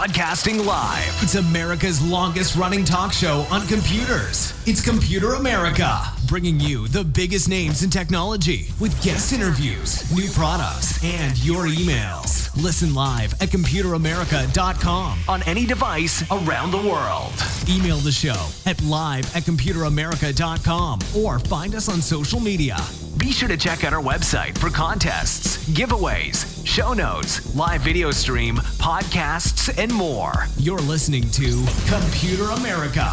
Broadcasting live. It's America's longest running talk show on computers. It's Computer America, bringing you the biggest names in technology with guest interviews, new products, and your emails. Listen live at computeramerica.com on any device around the world. Email the show at live@computeramerica.com or find us on social media. Be sure to check out our website for contests, giveaways, show notes, live video stream, podcasts, and more. You're listening to Computer America.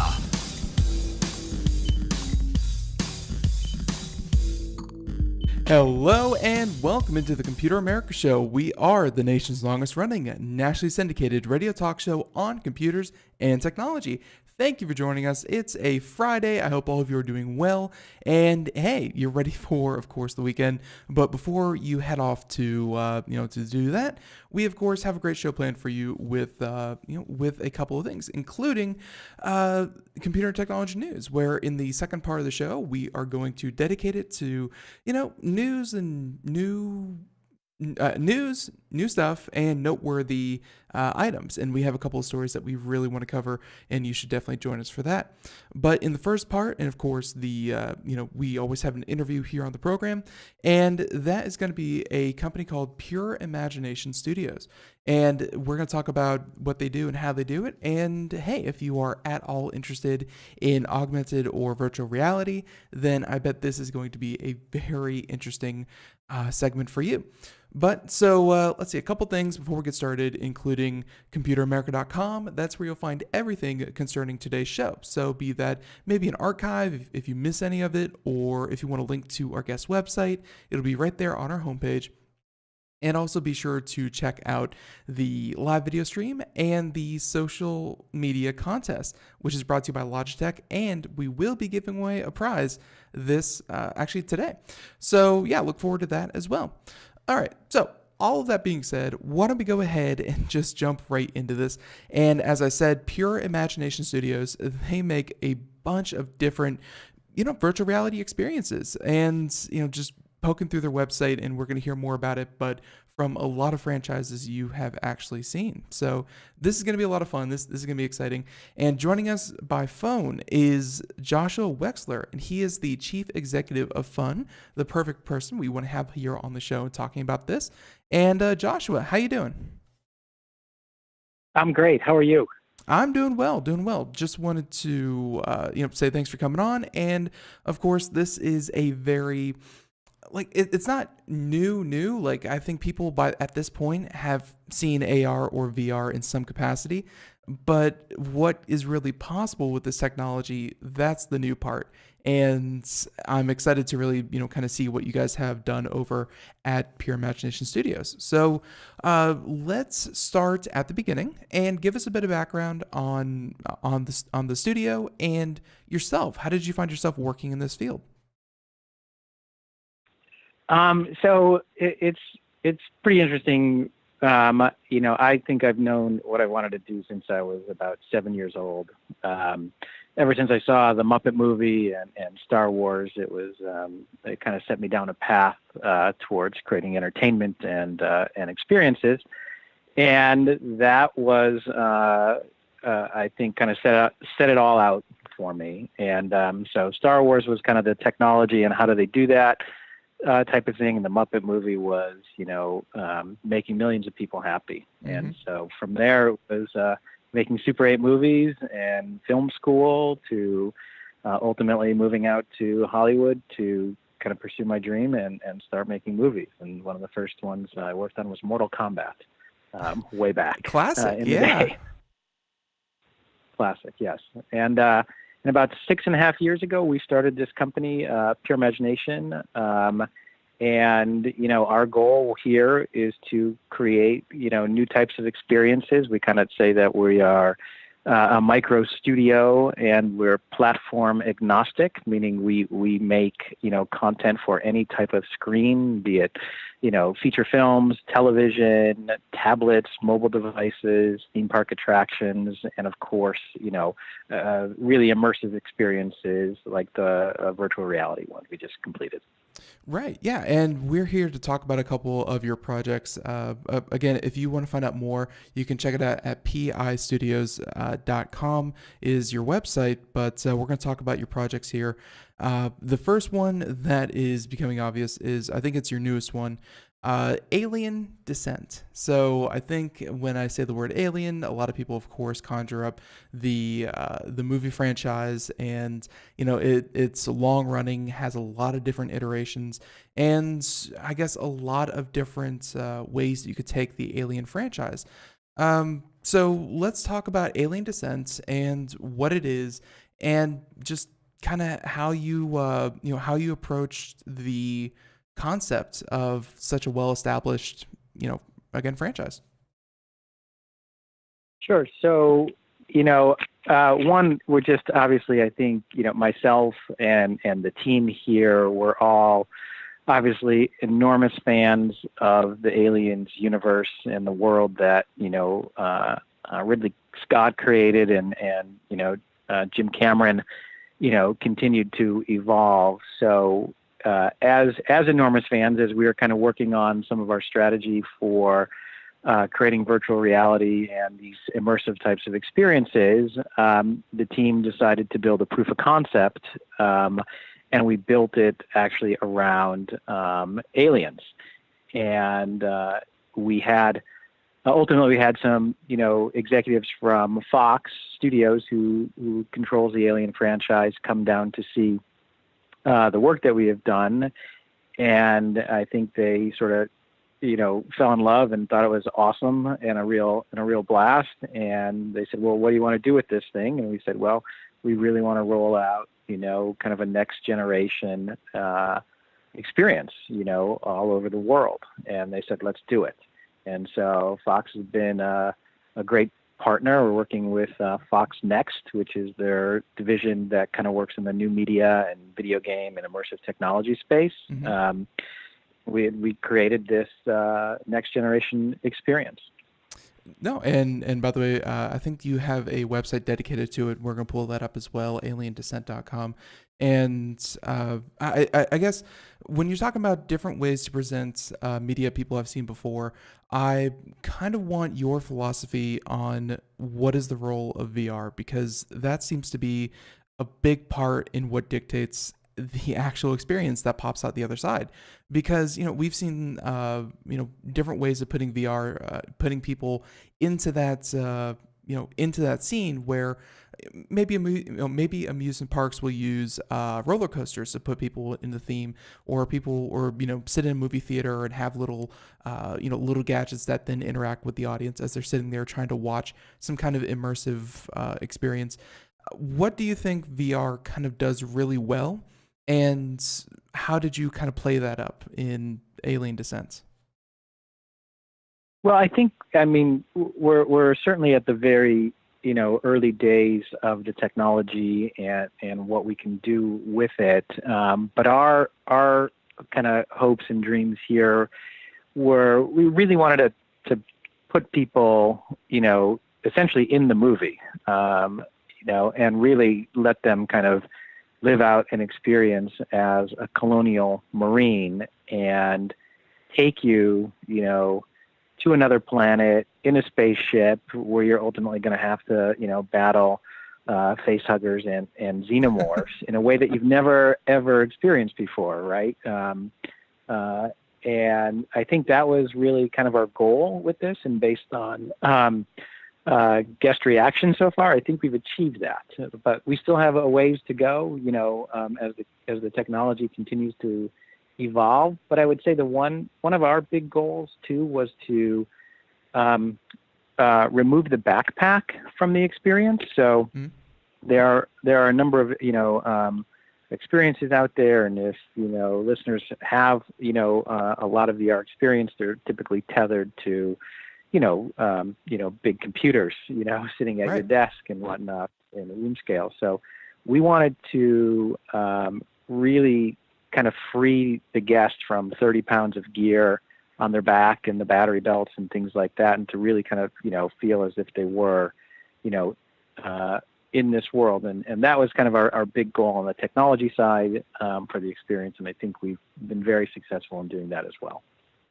Hello and welcome into the Computer America Show. We are the nation's longest running, nationally syndicated radio talk show on computers and technology. Thank you for joining us. It's a Friday. I hope all of you are doing well. And hey, you're ready for, of course, the weekend. But before you head off to do that, we of course have a great show planned for you with a couple of things, including computer and technology news. Where in the second part of the show, we are going to dedicate it to news and new stuff and noteworthy items, and we have a couple of stories that we really want to cover, and you should definitely join us for that. But in the first part, and of course we always have an interview here on the program, and that is going to be a company called Pure Imagination Studios, and we're going to talk about what they do and how they do it. And hey, if you are at all interested in augmented or virtual reality, then I bet this is going to be a very interesting segment for you. But so let's see, a couple things before we get started, including computeramerica.com. That's where you'll find everything concerning today's show. So be that maybe an archive if you miss any of it, or if you want to link to our guest website, it'll be right there on our homepage. And also be sure to check out the live video stream and the social media contest, which is brought to you by Logitech. And we will be giving away a prize actually today. So yeah, look forward to that as well. All right, so all of that being said, why don't we go ahead and just jump right into this? And as I said, Pure Imagination Studios, they make a bunch of different, virtual reality experiences, and, just poking through their website, and we're going to hear more about it, but from a lot of franchises you have actually seen. So this is going to be a lot of fun. This is going to be exciting. And joining us by phone is Joshua Wexler, and he is the Chief Executive of Fun, the perfect person we want to have here on the show talking about this. And Joshua, how you doing? I'm great. How are you? I'm doing well. Just wanted to say thanks for coming on. And of course, this is a very it's not new. Like, I think people at this point have seen AR or VR in some capacity, but what is really possible with this technology, that's the new part. And I'm excited to really, kind of see what you guys have done over at Pure Imagination Studios. So let's start at the beginning and give us a bit of background on the studio and yourself. How did you find yourself working in this field? So it's pretty interesting. I think I've known what I wanted to do since I was about 7 years old. Ever since I saw the Muppet movie and Star Wars, it kind of set me down a path towards creating entertainment and experiences. And that was, I think, kind of set it all out for me. And so Star Wars was kind of the technology and how do they do that type of thing. And the Muppet movie was, making millions of people happy. Mm-hmm. And so from there, it was making Super 8 movies and film school to ultimately moving out to Hollywood to kind of pursue my dream and start making movies. And one of the first ones I worked on was Mortal Kombat way back. Classic, in the day. Classic, yes. And about 6.5 years ago, we started this company, Pure Imagination. And, our goal here is to create, new types of experiences. We kind of say that we are a micro studio and we're platform agnostic, meaning we make, content for any type of screen, be it, feature films, television, tablets, mobile devices, theme park attractions, and of course, really immersive experiences like the virtual reality one we just completed. Right. Yeah. And we're here to talk about a couple of your projects. Again, if you want to find out more, you can check it out at pistudios.com is your website. But we're going to talk about your projects here. The first one that is becoming obvious is, I think it's your newest one, Alien Descent. So I think when I say the word alien, a lot of people, of course, conjure up the movie franchise, and it's long running, has a lot of different iterations, and I guess a lot of different ways that you could take the Alien franchise. So let's talk about Alien Descent and what it is, and just kind of how how you approached the concept of such a well-established, again, franchise. Sure. So, one, we're just obviously, I think, myself and the team here, we're all obviously enormous fans of the Aliens universe and the world that, Ridley Scott created and Jim Cameron, continued to evolve. So, as enormous fans, as we were kind of working on some of our strategy for creating virtual reality and these immersive types of experiences, the team decided to build a proof of concept, and we built it actually around aliens. And we had ultimately had some, executives from Fox Studios who controls the Alien franchise come down to see the work that we have done, and I think they sort of, fell in love and thought it was awesome and a real blast. And they said, "Well, what do you want to do with this thing?" And we said, "Well, we really want to roll out, kind of a next generation experience, all over the world." And they said, "Let's do it." And so Fox has been a great partner. We're working with Fox Next, which is their division that kind of works in the new media and video game and immersive technology space. Mm-hmm. We created this next generation experience. No, and by the way, I think you have a website dedicated to it. We're going to pull that up as well, aliendescent.com. And I guess when you're talking about different ways to present media people I've seen before, I kind of want your philosophy on what is the role of VR, because that seems to be a big part in what dictates the actual experience that pops out the other side. Because we've seen different ways of putting VR, putting people into that into that scene where maybe amusement parks will use roller coasters to put people in the theme, or sit in a movie theater and have little little gadgets that then interact with the audience as they're sitting there trying to watch some kind of immersive experience. What do you think VR kind of does really well, and how did you kind of play that up in Alien Descent? Well, I mean, we're certainly at the very, early days of the technology and what we can do with it. But our kind of hopes and dreams here were, we really wanted to put people, essentially in the movie, and really let them kind of live out an experience as a colonial Marine and take you, to another planet in a spaceship where you're ultimately going to have to, battle face huggers and xenomorphs in a way that you've never ever experienced before, right? And I think that was really kind of our goal with this, and based on guest reaction so far, I think we've achieved that. But we still have a ways to go, as the technology continues to evolve. But I would say one of our big goals too was to remove the backpack from the experience. So there are a number of experiences out there, and if listeners have a lot of VR experience, they're typically tethered to big computers, sitting at your desk and whatnot in a room scale. So we wanted to really kind of free the guest from 30 pounds of gear on their back and the battery belts and things like that, and to really kind of, feel as if they were, in this world. And that was kind of our big goal on the technology side for the experience. And I think we've been very successful in doing that as well.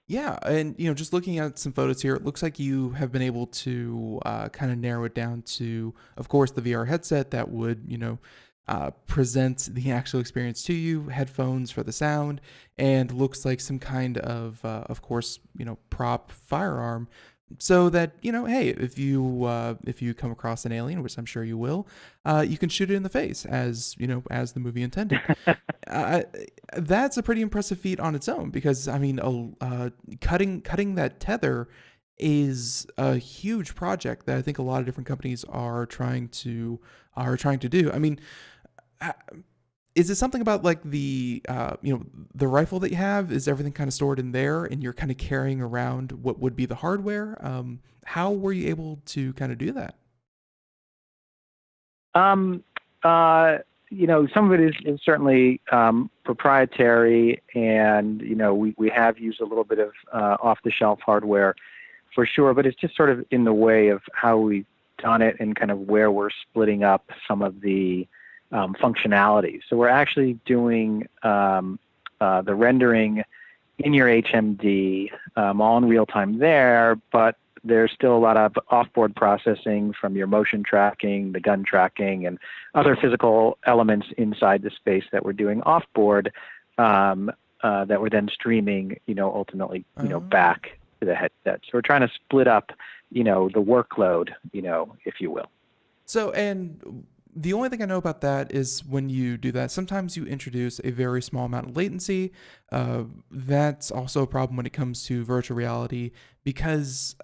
Yeah, and just looking at some photos here, it looks like you have been able to kind of narrow it down to, of course, the VR headset that would, present the actual experience to you, headphones for the sound, and looks like some kind of course, prop firearm, so that hey, if you come across an alien, which I'm sure you will, you can shoot it in the face, as the movie intended. uh, that's a pretty impressive feat on its own, because I mean, cutting that tether is a huge project that I think a lot of different companies are trying to do. I mean, uh, is it something about like the rifle that you have? Is everything kind of stored in there, and you're kind of carrying around what would be the hardware? How were you able to kind of do that? Some of it is certainly proprietary, and we have used a little bit of off-the-shelf hardware for sure, but it's just sort of in the way of how we've done it and kind of where we're splitting up some of the functionality. So we're actually doing the rendering in your HMD all in real time there, but there's still a lot of offboard processing from your motion tracking, the gun tracking, and other physical elements inside the space that we're doing offboard that we're then streaming, ultimately, back to the headset. So we're trying to split up, the workload, if you will. So, and the only thing I know about that is when you do that, sometimes you introduce a very small amount of latency. That's also a problem when it comes to virtual reality, because,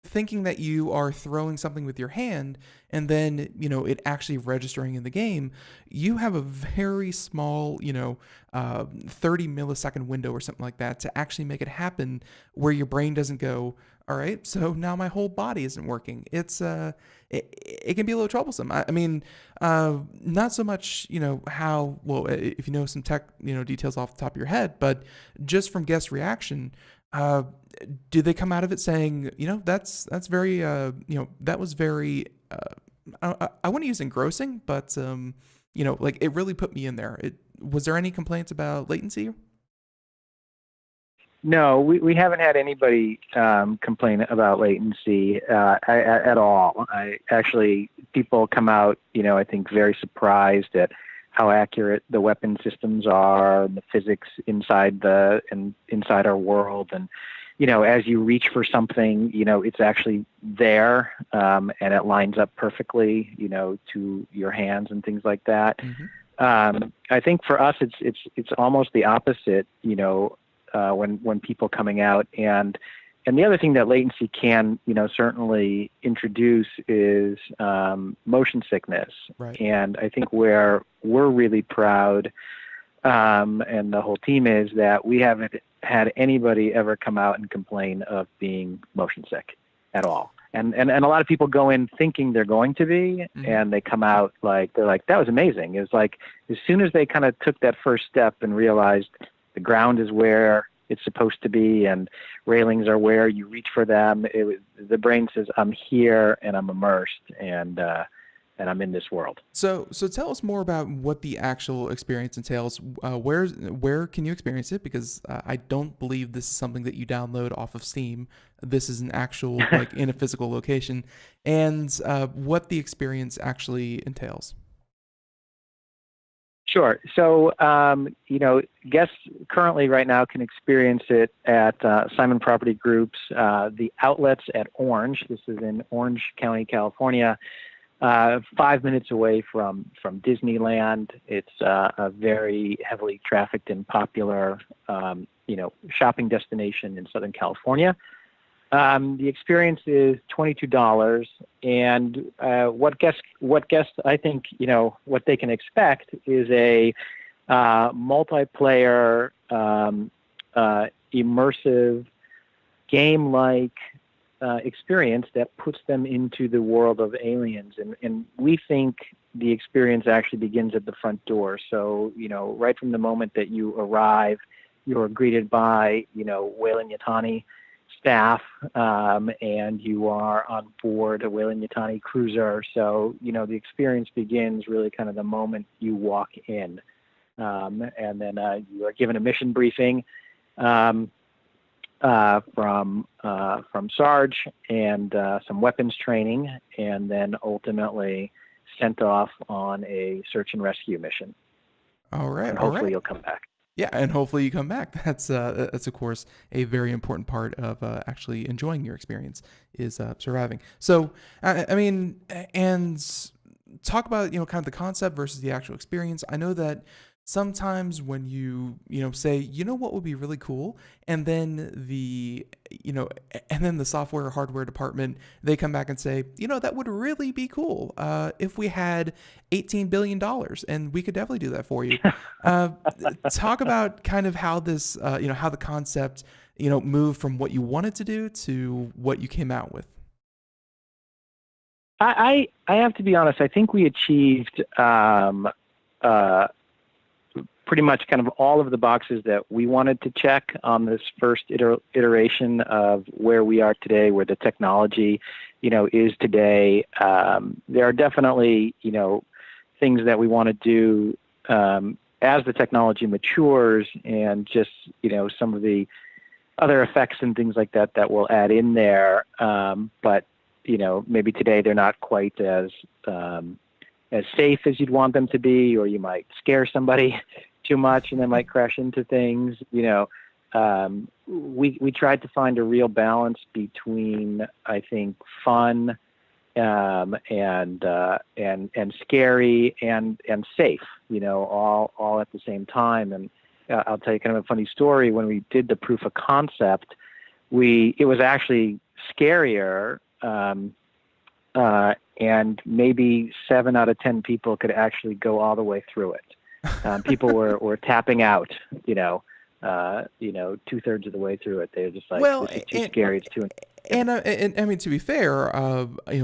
thinking that you are throwing something with your hand and then, it actually registering in the game, you have a very small, 30 millisecond window or something like that to actually make it happen, where your brain doesn't go, all right, so now my whole body isn't working. It's it can be a little troublesome. I mean, not so much, how well, if you know some tech, details off the top of your head, but just from guest reaction, did they come out of it saying, that's very, that was very, I want to use engrossing, but like it really put me in there. Was there any complaints about latency? No, we haven't had anybody complain about latency at all. People come out, I think, very surprised at how accurate the weapon systems are, the physics inside our world, and as you reach for something, it's actually there, and it lines up perfectly, to your hands and things like that. Mm-hmm. I think for us, it's almost the opposite, when people coming out, and the other thing that latency can, certainly introduce is motion sickness. Right. And I think where we're really proud, and the whole team is, that we haven't had anybody ever come out and complain of being motion sick at all. And a lot of people go in thinking they're going to be, mm-hmm. and they come out they're like, that was amazing. It's like, as soon as they kind of took that first step and realized the ground is where it's supposed to be, and railings are where you reach for them, the brain says, I'm here and I'm immersed, and I'm in this world. So tell us more about what the actual experience entails. Where can you experience it? Because I don't believe this is something that you download off of Steam. This is an actual, in a physical location, and what the experience actually entails. Sure. So, guests currently right now can experience it at Simon Property Group's, the outlets at Orange. This is in Orange County, California, 5 minutes away from Disneyland. It's a very heavily trafficked and popular, shopping destination in Southern California. The experience is $22, and what guests I think what they can expect is a multiplayer, immersive, game-like experience that puts them into the world of aliens, and we think the experience actually begins at the front door. So right from the moment that you arrive, you're greeted by Weyland-Yutani staff, and you are on board a Weyland-Yutani cruiser. So, the experience begins really kind of the moment you walk in. And then you are given a mission briefing from Sarge and some weapons training, and then ultimately sent off on a search and rescue mission. All right. And hopefully you'll come back. Yeah, and hopefully you come back. That's of course a very important part of actually enjoying your experience is surviving. So I mean, and talk about kind of the concept versus the actual experience. I know that sometimes when you say what would be really cool, and then the software or hardware department, they come back and say that would really be cool if we had $18 billion and we could definitely do that for you. Talk about kind of how this how the concept moved from what you wanted to do to what you came out with. I have to be honest. I think we achieved pretty much kind of all of the boxes that we wanted to check on this first iteration of where we are today, where the technology, is today. There are definitely, things that we want to do as the technology matures, and just, some of the other effects and things like that that we'll add in there. But, maybe today they're not quite as safe as you'd want them to be, or you might scare somebody too much and they might crash into things. We tried to find a real balance between, I think, fun and scary and safe, all at the same time. And I'll tell you kind of a funny story. When we did the proof of concept, it was actually scarier. And maybe 7 out of 10 people could actually go all the way through it. People were tapping out, 2/3 of the way through it. They're just like, this is too scary. It's too. And I mean, to be fair,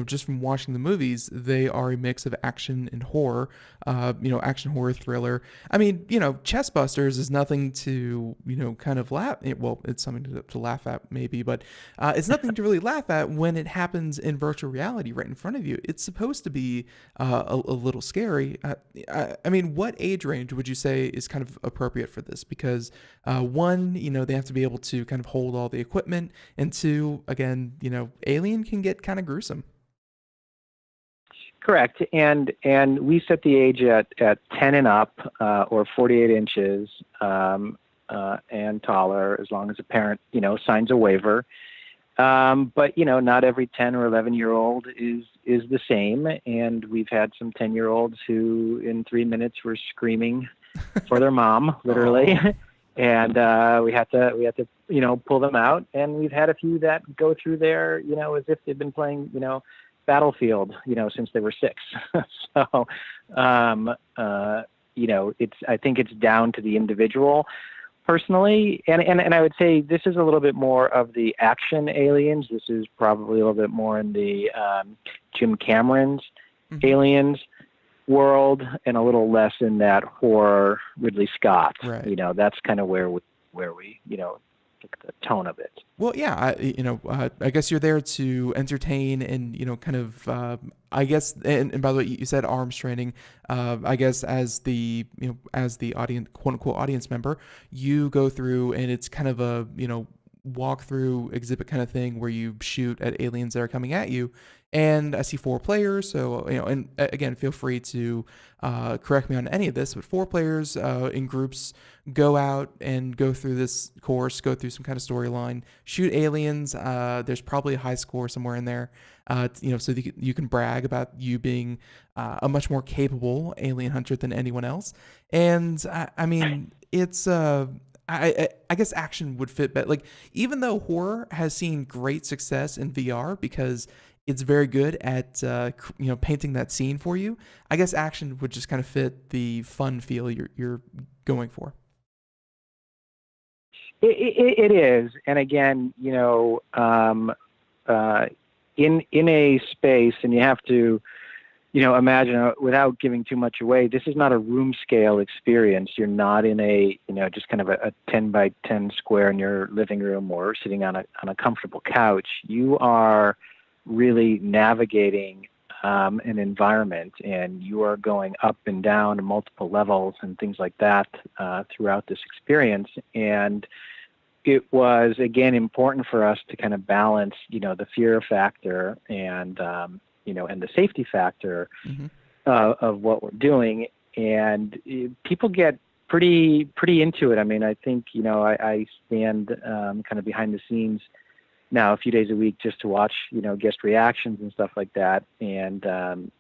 just from watching the movies, they are a mix of action and horror. Action, horror, thriller. I mean, Chest Busters is nothing to kind of laugh. Well, it's something to laugh at maybe, but it's nothing to really laugh at when it happens in virtual reality right in front of you. It's supposed to be a little scary. I mean, what age range would you say is kind of appropriate for this? Because one, they have to be able to kind of hold all the equipment, and two, again, Alien can get kind of gruesome. Correct. And we set the age at 10 and up, or 48 inches, and taller, as long as a parent, signs a waiver. But, not every 10 or 11-year-old is the same. And we've had some 10-year-olds who in 3 minutes were screaming for their mom, literally. And we had to pull them out. And we've had a few that go through there, as if they've been playing, Battlefield, since they were 6. So, I think it's down to the individual personally. And I would say this is a little bit more of the action Aliens. This is probably a little bit more in the Jim Cameron's Aliens world, and a little less in that horror Ridley Scott. Right. That's kind of where we the tone of it. Well, yeah, I guess you're there to entertain and, kind of, I guess, and by the way, you said arms training. I guess as the audience, quote unquote, audience member, you go through, and it's kind of a, walkthrough exhibit kind of thing where you shoot at aliens that are coming at you. And I see 4 players, so, and again, feel free to correct me on any of this, but 4 players in groups go out and go through this course, go through some kind of storyline, shoot aliens. There's probably a high score somewhere in there, so you can brag about you being a much more capable alien hunter than anyone else. And I mean, it's... I guess action would fit better. Like, even though horror has seen great success in VR because it's very good at painting that scene for you, I guess action would just kind of fit the fun feel you're going for. It is, and again, in a space, and you have to imagine, without giving too much away, this is not a room scale experience. You're not in a, just kind of a 10 by 10 square in your living room or sitting on a comfortable couch. You are really navigating an environment, and you are going up and down multiple levels and things like that throughout this experience. And it was, again, important for us to kind of balance, the fear factor and and the safety factor of what we're doing. And people get pretty into it. I mean, I think, I stand kind of behind the scenes now a few days a week just to watch, guest reactions and stuff like that. And, I'm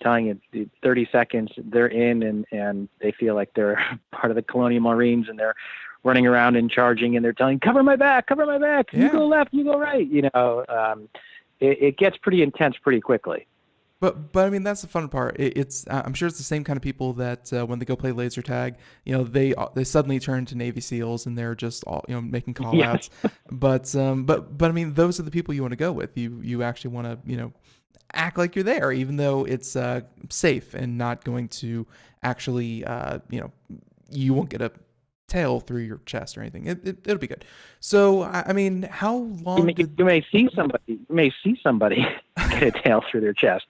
telling you, 30 seconds, they're in and they feel like they're part of the Colonial Marines, and they're running around and charging, and they're telling, cover my back, yeah. You go left, you go right, It gets pretty intense pretty quickly. But I mean, that's the fun part. It's I'm sure it's the same kind of people that when they go play laser tag, they suddenly turn to Navy SEALs and they're just all making call outs. But I mean, those are the people you want to go with. You actually want to act like you're there, even though it's safe and not going to actually you won't get a tail through your chest or anything. It'll be good. So I mean, how long? You may see somebody get a tail through their chest,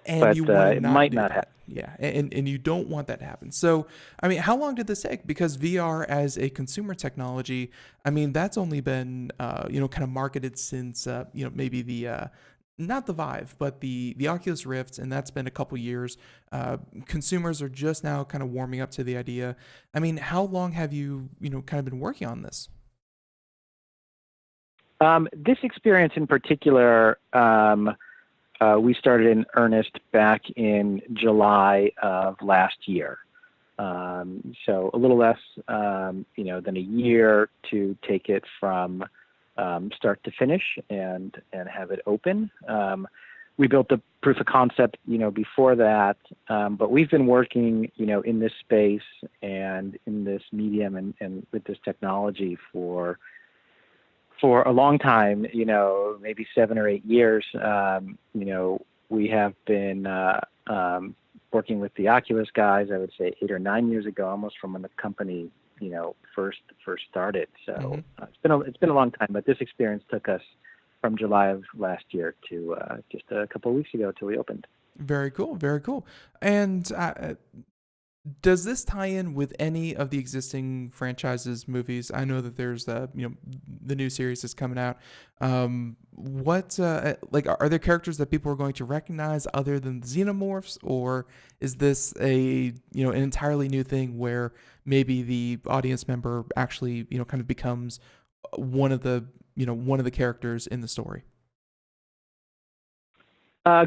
and but it might not happen. Yeah, and you don't want that to happen. So I mean, how long did this take? Because VR as a consumer technology, I mean, that's only been kind of marketed since maybe the not the Vive, but the Oculus Rift, and that's been a couple years. Consumers are just now kind of warming up to the idea. I mean, how long have you kind of been working on this? This experience in particular, we started in earnest back in July of last year. So a little less, than a year to take it from start to finish and have it open. We built the proof of concept, before that, but we've been working, in this space and in this medium and with this technology for a long time, maybe 7 or 8 years. We have been working with the Oculus guys, I would say 8 or 9 years ago, almost from when the company first started. So it's been a long time, but this experience took us from July of last year to just a couple of weeks ago till we opened. Very cool, very cool. And does this tie in with any of the existing franchises, movies? I know that there's the new series that's coming out. What are there characters that people are going to recognize other than the xenomorphs, or is this an entirely new thing where maybe the audience member actually kind of becomes one of the characters in the story?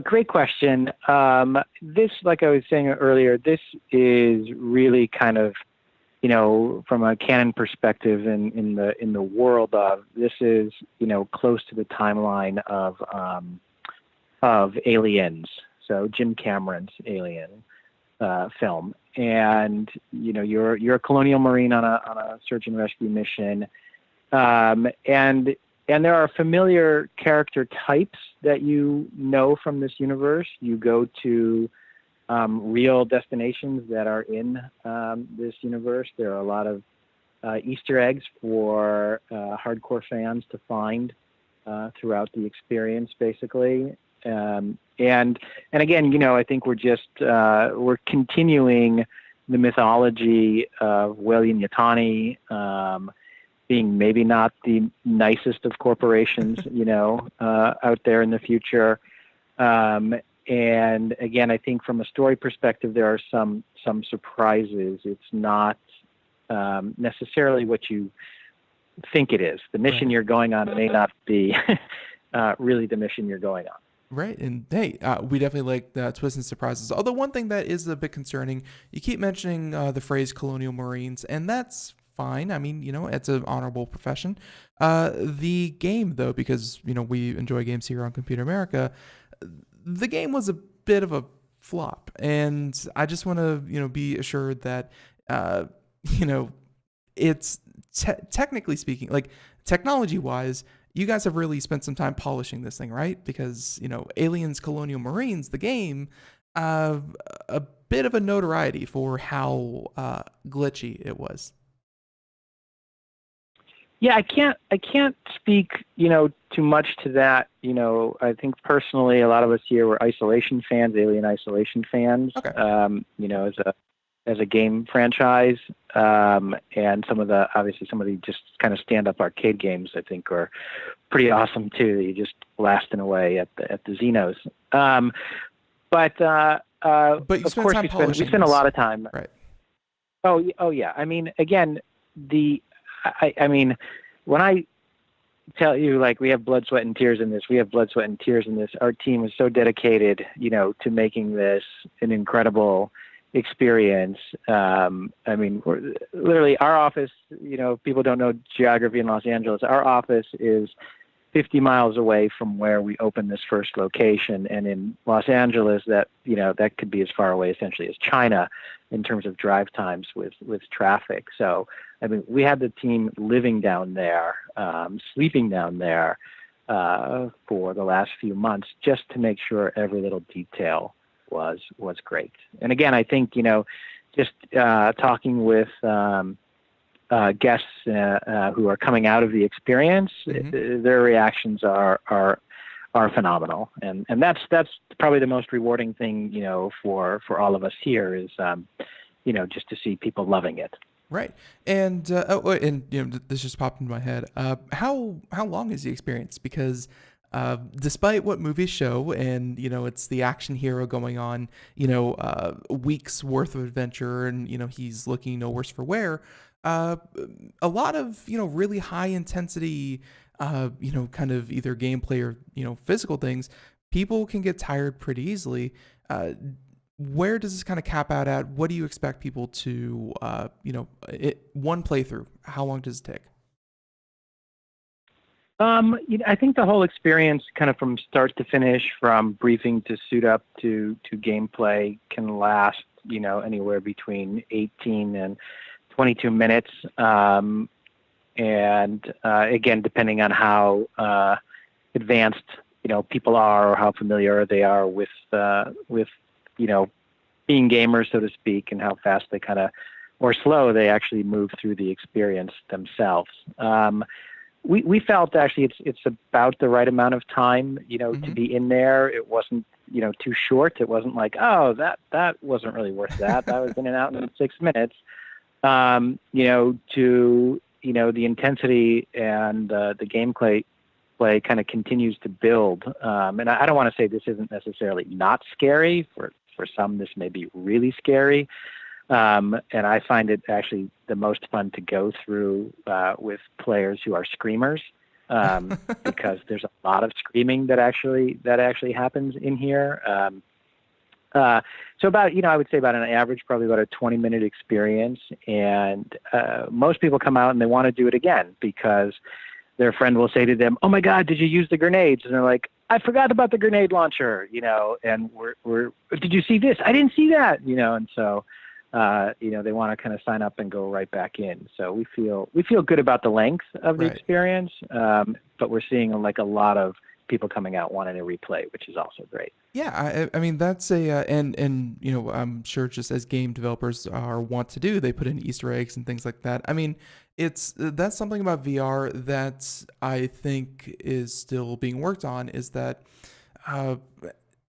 Great question. This, like I was saying earlier, this is really kind of, from a canon perspective in the world of, this is, close to the timeline of Aliens. So Jim Cameron's Alien film. And, you're a colonial marine on a search and rescue mission. And there are familiar character types that from this universe. You go to real destinations that are in this universe. There are a lot of Easter eggs for hardcore fans to find throughout the experience, basically. And again, I think we're continuing the mythology of Weyland-Yutani, being maybe not the nicest of corporations, out there in the future. And again, I think from a story perspective, there are some surprises. It's not necessarily what you think it is. The mission you're going on may not be really the mission you're going on. Right. And hey, we definitely like the twists and surprises. Although one thing that is a bit concerning, you keep mentioning the phrase colonial marines, and that's fine. I mean, it's an honorable profession. The game, though, because, we enjoy games here on Computer America, the game was a bit of a flop. And I just want to, be assured that, it's technically speaking, like technology-wise, you guys have really spent some time polishing this thing, right? Because, Aliens Colonial Marines, the game, uh, a bit of a notoriety for how glitchy it was. Yeah, I can't speak, too much to that. I think personally, a lot of us here were Isolation fans, Alien Isolation fans. Okay. As a game franchise, and some of the just kind of stand-up arcade games, I think, are pretty awesome too. You just blasting away at the Xenos. But But you of spent course, time we polishing spent a this. lot of time. Right. Oh yeah. I mean, again, I mean, when I tell you, like, we have blood, sweat, and tears in this, our team is so dedicated, to making this an incredible experience. I mean, literally our office, people don't know geography in Los Angeles. Our office is 50 miles away from where we opened this first location. And in Los Angeles, that could be as far away essentially as China in terms of drive times with traffic. So, I mean, we had the team living down there, sleeping down there for the last few months just to make sure every little detail was great. And again, I think, just talking with guests who are coming out of the experience, their reactions are phenomenal, and that's probably the most rewarding thing, for all of us here is just to see people loving it. Right. And this just popped into my head. How long is the experience? Because despite what movies show, and it's the action hero going on, weeks worth of adventure, and he's looking no worse for wear. A lot of really high intensity, kind of either gameplay or physical things. People can get tired pretty easily. Where does this kind of cap out at? What do you expect people to, one playthrough? How long does it take? I think the whole experience, kind of from start to finish, from briefing to suit up to gameplay, can last, anywhere between 18 and 22 minutes. And again, depending on how advanced, people are, or how familiar they are with being gamers, so to speak, and how fast they kind of, or slow they actually move through the experience themselves. We felt actually it's about the right amount of time, to be in there. It wasn't, too short. It wasn't like, oh, that wasn't really worth that. That was in and out in 6 minutes. To the intensity and the gameplay kind of continues to build. And I don't want to say this isn't necessarily not scary. For some, this may be really scary. And I find it actually the most fun to go through with players who are screamers, because there's a lot of screaming that actually happens in here. So about, I would say about an average, probably about a 20-minute experience. And most people come out and they want to do it again because their friend will say to them, "Oh my God, did you use the grenades?" And they're like, "I forgot about the grenade launcher," and "Did you see this? I didn't see that," and so, they want to kind of sign up and go right back in. So we feel good about the length of the experience, but we're seeing like a lot of people coming out wanting to replay, which is also great. Yeah, I mean that's and I'm sure just as game developers are want to do, they put in Easter eggs and things like that. I mean, that's something about VR that I think is still being worked on, is that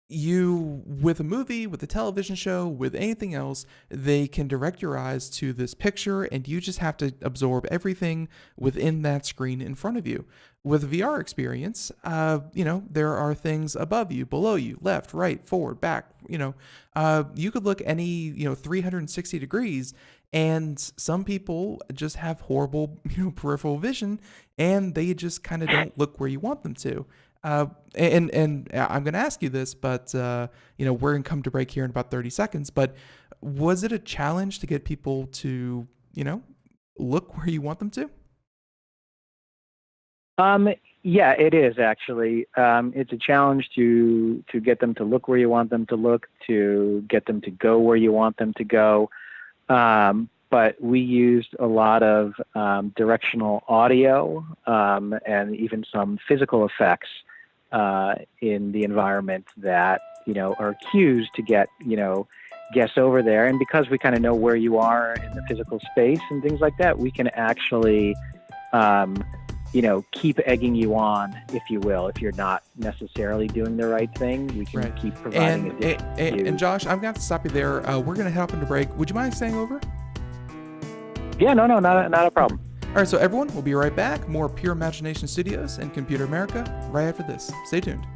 you, with a movie, with a television show, with anything else, they can direct your eyes to this picture and you just have to absorb everything within that screen in front of you. With a VR experience, there are things above you, below you, left, right, forward, back, you could look any, 360 degrees, and some people just have horrible, peripheral vision, and they just kind of don't look where you want them to. And I'm going to ask you this, but, we're going to come to break here in about 30 seconds, but was it a challenge to get people to, look where you want them to? Yeah, it is actually. It's a challenge to get them to look where you want them to look, to get them to go where you want them to go. But but we used a lot of directional audio and even some physical effects in the environment that, are cues to get, guests over there. And because we kind of know where you are in the physical space and things like that, we can actually, keep egging you on, if you will. If you're not necessarily doing the right thing, we can keep providing and Josh, I'm going to have to stop you there. We're going to head up into break. Would you mind staying over? Yeah, no, not a problem. All right, so everyone, we'll be right back. More Pure Imagination Studios and Computer America right after this. Stay tuned.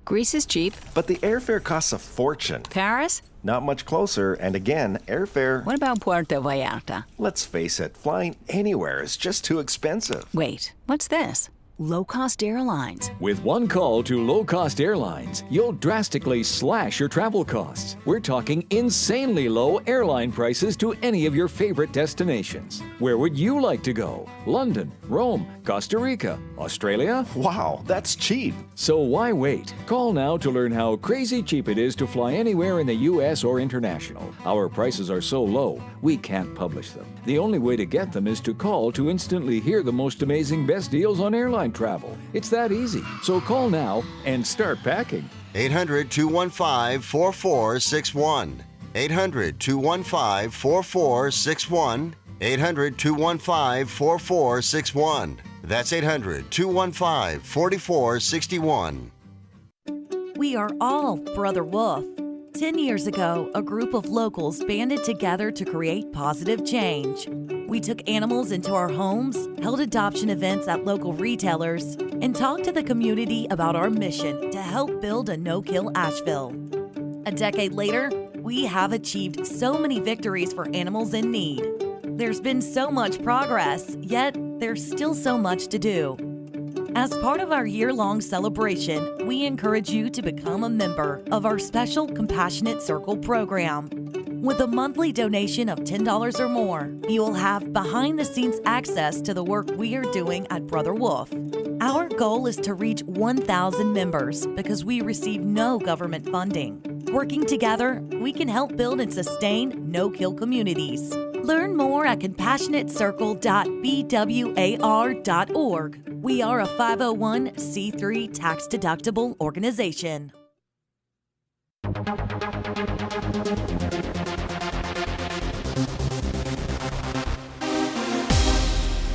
Greece is cheap. But the airfare costs a fortune. Paris? Not much closer, and again, airfare... What about Puerto Vallarta? Let's face it, flying anywhere is just too expensive. Wait, what's this? Low-cost airlines. With one call to low-cost airlines, you'll drastically slash your travel costs. We're talking insanely low airline prices to any of your favorite destinations. Where would you like to go? London, Rome, Costa Rica, Australia? Wow, that's cheap. So why wait? Call now to learn how crazy cheap it is to fly anywhere in the U.S. or international. Our prices are so low, we can't publish them. The only way to get them is to call to instantly hear the most amazing best deals on airline travel. It's that easy. So call now and start packing. 800-215-4461. 800-215-4461. 800-215-4461. That's 800-215-4461. We are all Brother Wolf. 10 years ago, a group of locals banded together to create positive change. We took animals into our homes, held adoption events at local retailers, and talked to the community about our mission to help build a no-kill Asheville. A decade later, we have achieved so many victories for animals in need. There's been so much progress, yet there's still so much to do. As part of our year-long celebration, we encourage you to become a member of our special Compassionate Circle program. With a monthly donation of $10 or more, you will have behind-the-scenes access to the work we are doing at Brother Wolf. Our goal is to reach 1,000 members because we receive no government funding. Working together, we can help build and sustain no-kill communities. Learn more at compassionatecircle.bwar.org. We are a 501c3 tax-deductible organization.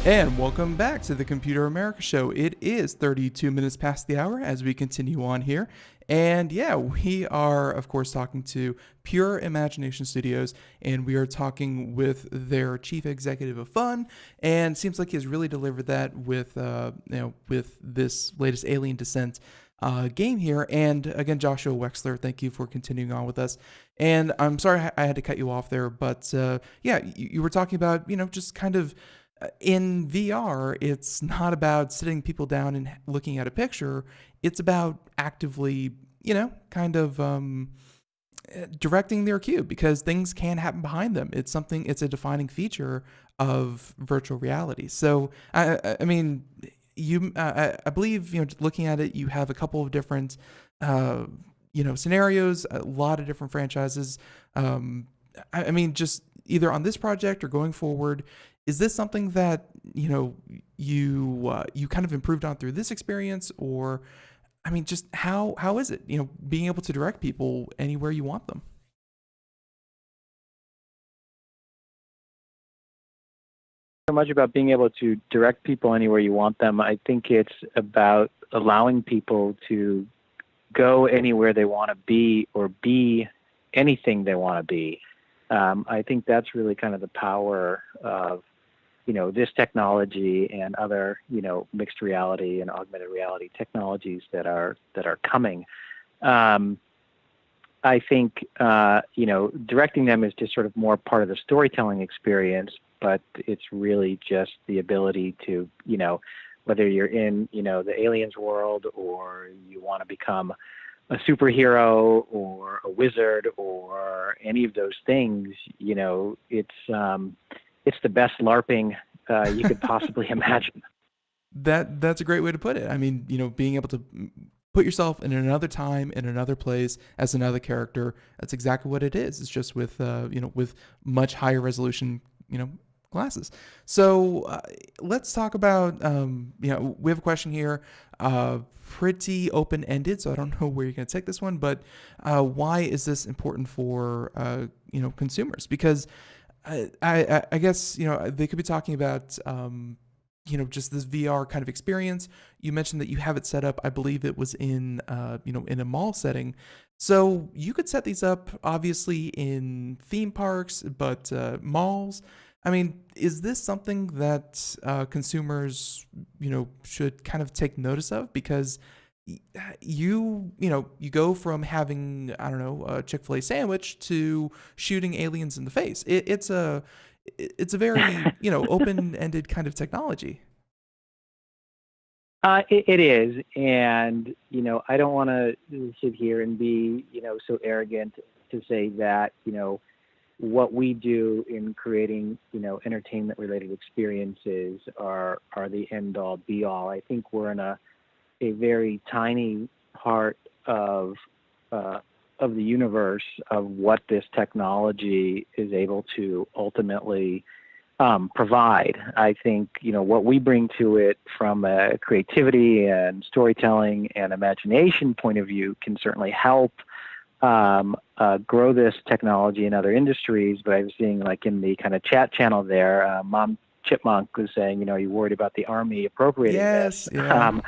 And welcome back to the Computer America Show. It is 32 minutes past the hour as we continue on here. And yeah, we are, of course, talking to Pure Imagination Studios, and we are talking with their chief executive of fun. And it seems like he has really delivered that with, with this latest Alien Descent game here. And again, Joshua Wexler, thank you for continuing on with us. And I'm sorry I had to cut you off there, but yeah, you were talking about, just kind of in VR, it's not about sitting people down and looking at a picture. It's about actively, kind of directing their cue, because things can happen behind them. It's a defining feature of virtual reality. So, I mean, I believe, looking at it, you have a couple of different, scenarios, a lot of different franchises. I mean, just either on this project or going forward, is this something that, you kind of improved on through this experience? Or, I mean, just how is it, being able to direct people anywhere you want them? So much about being able to direct people anywhere you want them. I think it's about allowing people to go anywhere they want to be, or be anything they want to be. I think that's really kind of the power of, this technology and other, mixed reality and augmented reality technologies that are coming. I think, directing them is just sort of more part of the storytelling experience, but it's really just the ability to, whether you're in, the aliens world, or you want to become a superhero or a wizard or any of those things, it's the best LARPing you could possibly imagine. That's a great way to put it. I mean, being able to put yourself in another time, in another place, as another character. That's exactly what it is. It's just with with much higher resolution glasses. So let's talk about, we have a question here, pretty open-ended, so I don't know where you're going to take this one, but why is this important for, consumers? Because I guess, they could be talking about, just this VR kind of experience. You mentioned that you have it set up. I believe it was in, in a mall setting. So you could set these up, obviously, in theme parks, but malls. I mean, is this something that consumers, should kind of take notice of? Because you go from having, I don't know, a Chick-fil-A sandwich to shooting aliens in the face. It's a very, open-ended kind of technology. It is, and I don't want to sit here and be so arrogant to say that what we do in creating entertainment related experiences are the end all be all. I think we're in a very tiny part of the universe of what this technology is able to ultimately provide. I think, what we bring to it from a creativity and storytelling and imagination point of view can certainly help grow this technology in other industries. But I was seeing, like, in the kind of chat channel there, Mom Chipmunk was saying, are you worried about the Army appropriating this? Yeah.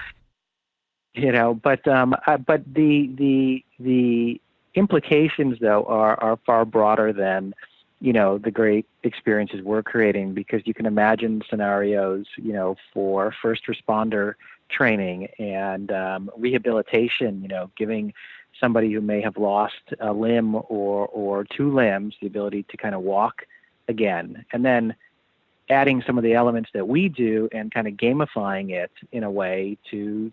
But the implications, though, are far broader than the great experiences we're creating, because you can imagine scenarios, for first responder training and rehabilitation, giving somebody who may have lost a limb or two limbs the ability to kind of walk again, and then adding some of the elements that we do and kind of gamifying it in a way to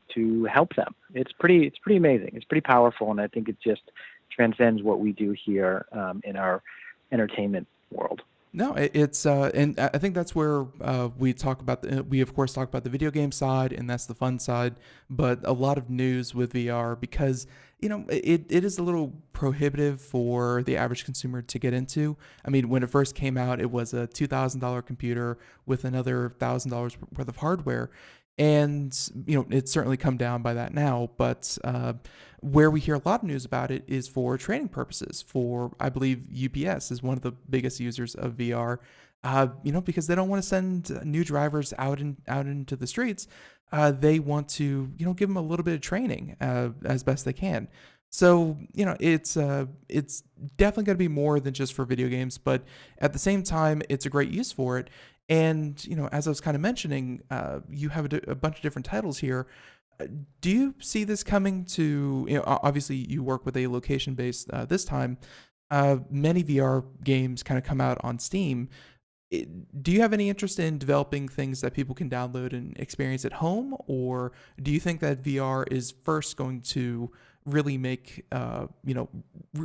help them. It's pretty amazing. It's pretty powerful, and I think it just transcends what we do here in our entertainment world. No, it's and I think that's where we of course talk about the video game side, and that's the fun side, but a lot of news with VR, because it is a little prohibitive for the average consumer to get into. I mean, when it first came out, it was a $2,000 computer with another $1,000 worth of hardware, and it's certainly come down by that now. But where we hear a lot of news about it is for training purposes. For, I believe, UPS is one of the biggest users of VR. Because they don't want to send new drivers out into the streets. They want to give them a little bit of training as best they can. So it's definitely going to be more than just for video games, but at the same time, it's a great use for it. And as I was kind of mentioning, you have a bunch of different titles here. Do you see this coming to, obviously you work with a location-based this time. Many VR games kind of come out on Steam. Do you have any interest in developing things that people can download and experience at home? Or do you think that VR is first going to really make,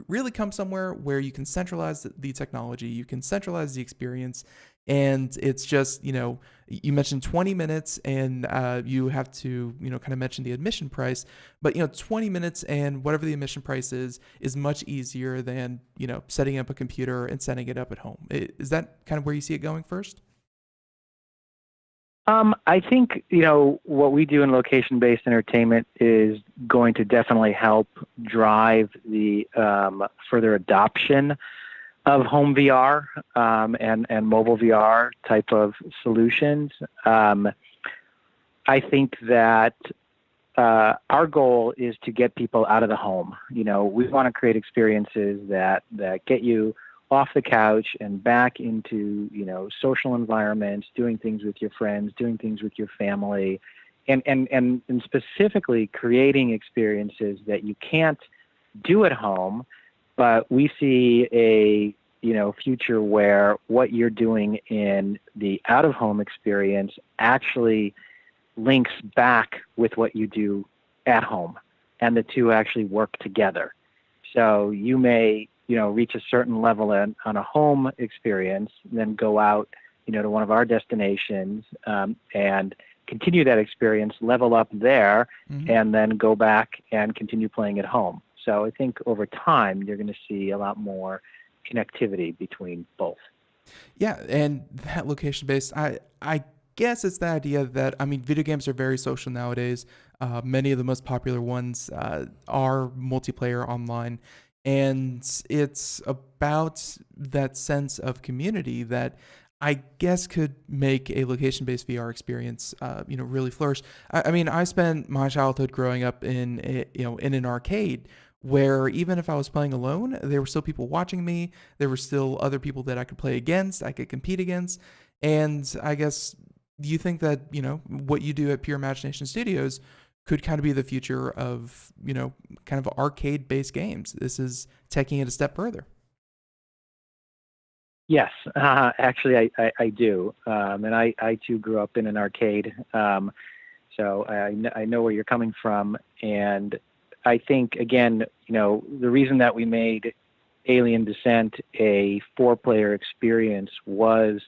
really come somewhere where you can centralize the technology, you can centralize the experience, and it's just, you mentioned 20 minutes and you have to, kind of mention the admission price, but, 20 minutes and whatever the admission price is much easier than, setting up a computer and setting it up at home. Is that kind of where you see it going first? I think, what we do in location-based entertainment is going to definitely help drive the further adoption of home VR and mobile VR type of solutions. I think that our goal is to get people out of the home. We want to create experiences that get you off the couch and back into, social environments, doing things with your friends, doing things with your family, and specifically creating experiences that you can't do at home. But we see a future where what you're doing in the out-of-home experience actually links back with what you do at home, and the two actually work together. So you may, reach a certain level on a home experience, then go out, to one of our destinations and continue that experience, level up there, and then go back and continue playing at home. So I think over time, you're going to see a lot more connectivity between both. Yeah, and that location based, I guess it's the idea that I mean, video games are very social nowadays. Many of the most popular ones are multiplayer online, and it's about that sense of community that I guess could make a location based VR experience, really flourish. I mean, I spent my childhood growing up in an arcade where even if I was playing alone, there were still people watching me. There were still other people that I could play against, I could compete against. And I guess, do you think that, what you do at Pure Imagination Studios could kind of be the future of, kind of arcade based games? This is taking it a step further. Yes, actually, I do. And I too grew up in an arcade. So I know where you're coming from. And I think, again, the reason that we made Alien Descent a 4-player experience was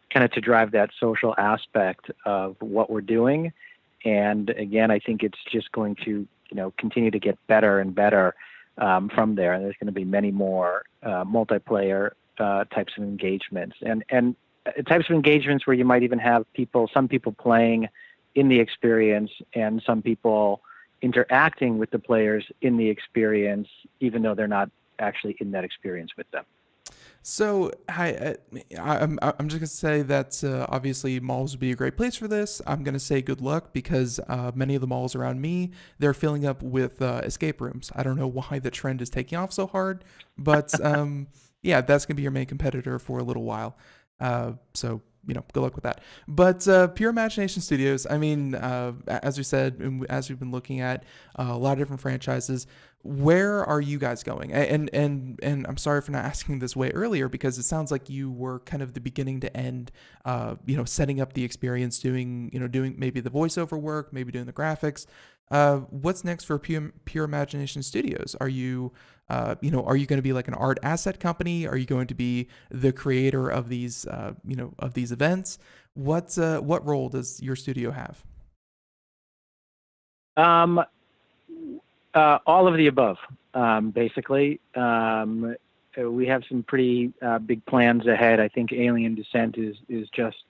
kind of to drive that social aspect of what we're doing. And again, I think it's just going to, continue to get better and better from there. And there's going to be many more multiplayer types of engagements and types of engagements where you might even have some people playing in the experience and some people interacting with the players in the experience, even though they're not actually in that experience with them. So I'm just gonna say that obviously malls would be a great place for this. I'm gonna say good luck because many of the malls around me, they're filling up with escape rooms. I don't know why the trend is taking off so hard, but yeah, that's gonna be your main competitor for a little while. So good luck with that. But Pure Imagination Studios, I mean, as we said, and as we've been looking at a lot of different franchises, where are you guys going? And I'm sorry for not asking this way earlier because it sounds like you were kind of the beginning to end, setting up the experience, doing maybe the voiceover work, maybe doing the graphics. What's next for Pure Imagination Studios? Are you are you going to be like an art asset company? Are you going to be the creator of these, of these events? What role does your studio have? All of the above, basically. We have some pretty big plans ahead. I think Alien Descent is just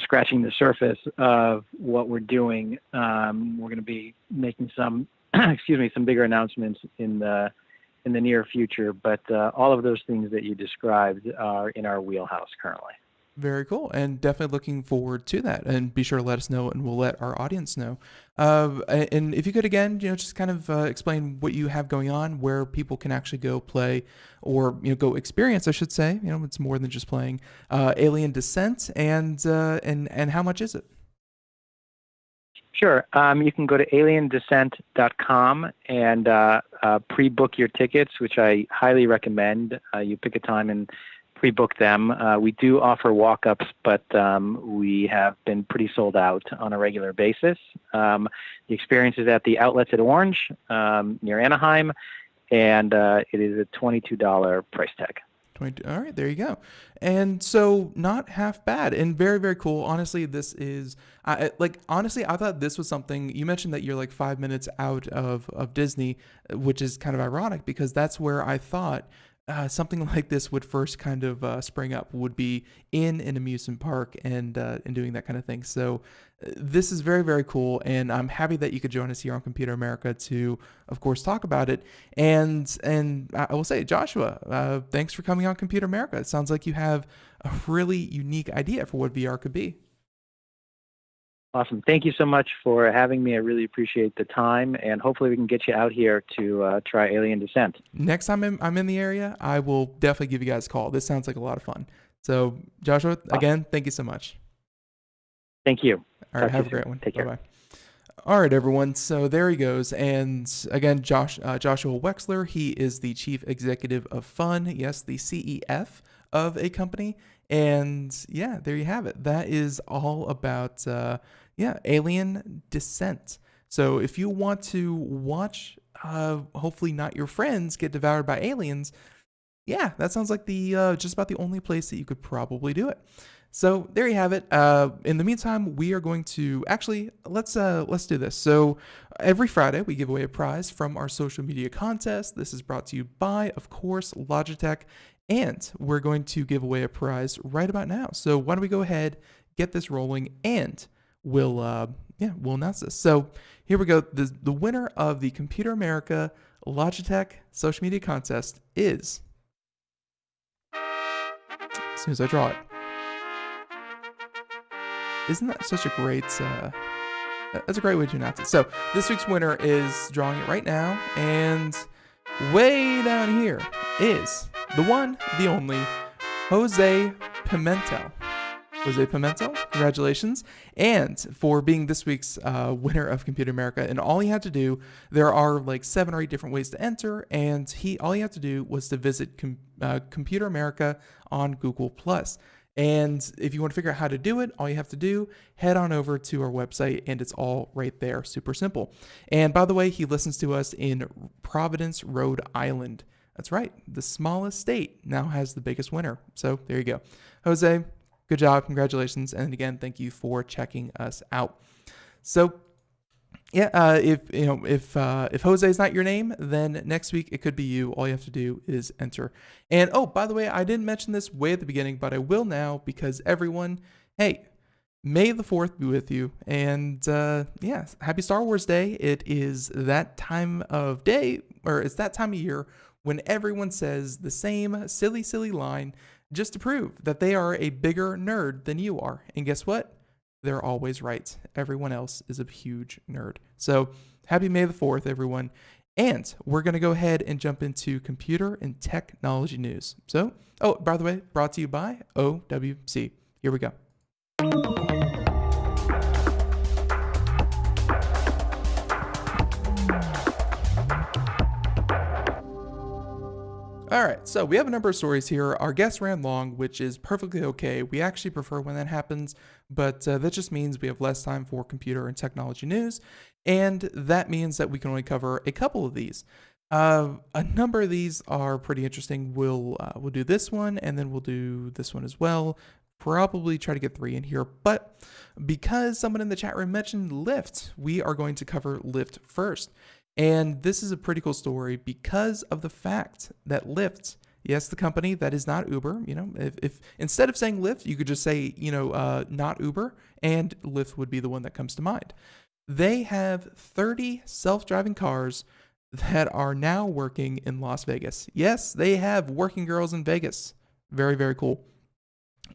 scratching the surface of what we're doing. We're going to be making some, some bigger announcements in the near future. But all of those things that you described are in our wheelhouse currently. Very cool, and definitely looking forward to that. And be sure to let us know, and we'll let our audience know. And if you could again, just kind of explain what you have going on, where people can actually go play, or go experience, I should say. It's more than just playing Alien Descent, and how much is it? Sure. You can go to aliendescent.com and pre-book your tickets, which I highly recommend. You pick a time and pre-book them. We do offer walk-ups, but we have been pretty sold out on a regular basis. The experience is at the outlets at Orange near Anaheim, and it is a $22 price tag. 22. All right, there you go. And so not half bad and very, very cool. Honestly, this is honestly, I thought this was something you mentioned that you're like 5 minutes out of Disney, which is kind of ironic because that's where I thought something like this would first kind of spring up, would be in an amusement park and doing that kind of thing. So this is very, very cool, and I'm happy that you could join us here on Computer America to, of course, talk about it. And I will say, Joshua, thanks for coming on Computer America. It sounds like you have a really unique idea for what VR could be. Awesome. Thank you so much for having me. I really appreciate the time, and hopefully we can get you out here to try Alien Descent. Next time I'm in the area, I will definitely give you guys a call. This sounds like a lot of fun. So, Joshua, again, thank you so much. Thank you. All right, have a great one. Take care. Bye-bye. All right, everyone. So there he goes. And again, Joshua Wexler, he is the Chief Executive of Fun. Yes, the CEF of a company. And yeah, there you have it. That is all about, Alien Descent. So if you want to watch, hopefully not your friends get devoured by aliens, yeah, that sounds like the just about the only place that you could probably do it. So there you have it. In the meantime, we are going to actually let's do this. So every Friday we give away a prize from our social media contest. This is brought to you by, of course, Logitech. And we're going to give away a prize right about now. So why don't we go ahead, get this rolling, and we'll announce this. So here we go. The winner of the Computer America Logitech social media contest is, as soon as I draw it. Isn't that such a great, that's a great way to announce it. So this week's winner is drawing it right now, and way down here is the one, the only, Jose Pimentel. Jose Pimentel, congratulations. And for being this week's winner of Computer America, and all you have to do, there are like 7 or 8 different ways to enter, and all you have to do was to visit Computer America on Google+. And if you want to figure out how to do it, all you have to do, head on over to our website, and it's all right there. Super simple. And by the way, he listens to us in Providence, Rhode Island. That's right. The smallest state now has the biggest winner. So there you go. Jose, good job. Congratulations. And again, thank you for checking us out. So yeah, if Jose is not your name, then next week it could be you. All you have to do is enter. And oh, by the way, I didn't mention this way at the beginning, but I will now, because everyone, hey, May the 4th be with you. And yeah, happy Star Wars Day. It is that time of day, or it's that time of year when everyone says the same silly line just to prove that they are a bigger nerd than you are. And guess what? They're always right. Everyone else is a huge nerd. So happy May the 4th, everyone. And we're going to go ahead and jump into computer and technology news. So, oh, by the way, brought to you by OWC. Here we go. All right, so we have a number of stories here. Our guest ran long, which is perfectly okay. We actually prefer when that happens, but that just means we have less time for computer and technology news, and that means that we can only cover a couple of these. A number of these are pretty interesting. We'll do this one, and then we'll do this one as well. Probably try to get 3 in here, but because someone in the chat room mentioned Lyft, we are going to cover Lyft first. And this is a pretty cool story because of the fact that Lyft, yes, the company that is not Uber, if instead of saying Lyft, you could just say, not Uber, and Lyft would be the one that comes to mind. They have 30 self-driving cars that are now working in Las Vegas. Yes, they have working girls in Vegas. Very, very cool.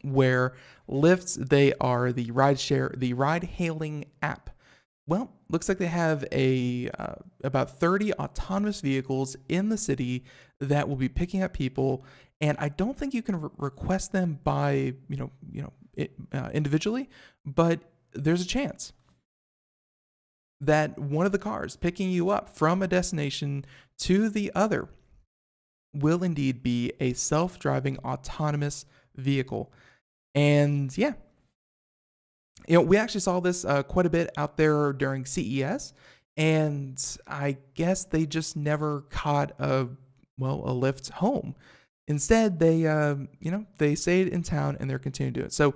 Where Lyft, they are the ride-hailing app. Well, looks like they have about 30 autonomous vehicles in the city that will be picking up people, and I don't think you can request them by individually, but there's a chance that one of the cars picking you up from a destination to the other will indeed be a self-driving autonomous vehicle. And yeah, we actually saw this quite a bit out there during CES, and I guess they just never caught a Lyft home. Instead, they stayed in town and they're continuing to do it. So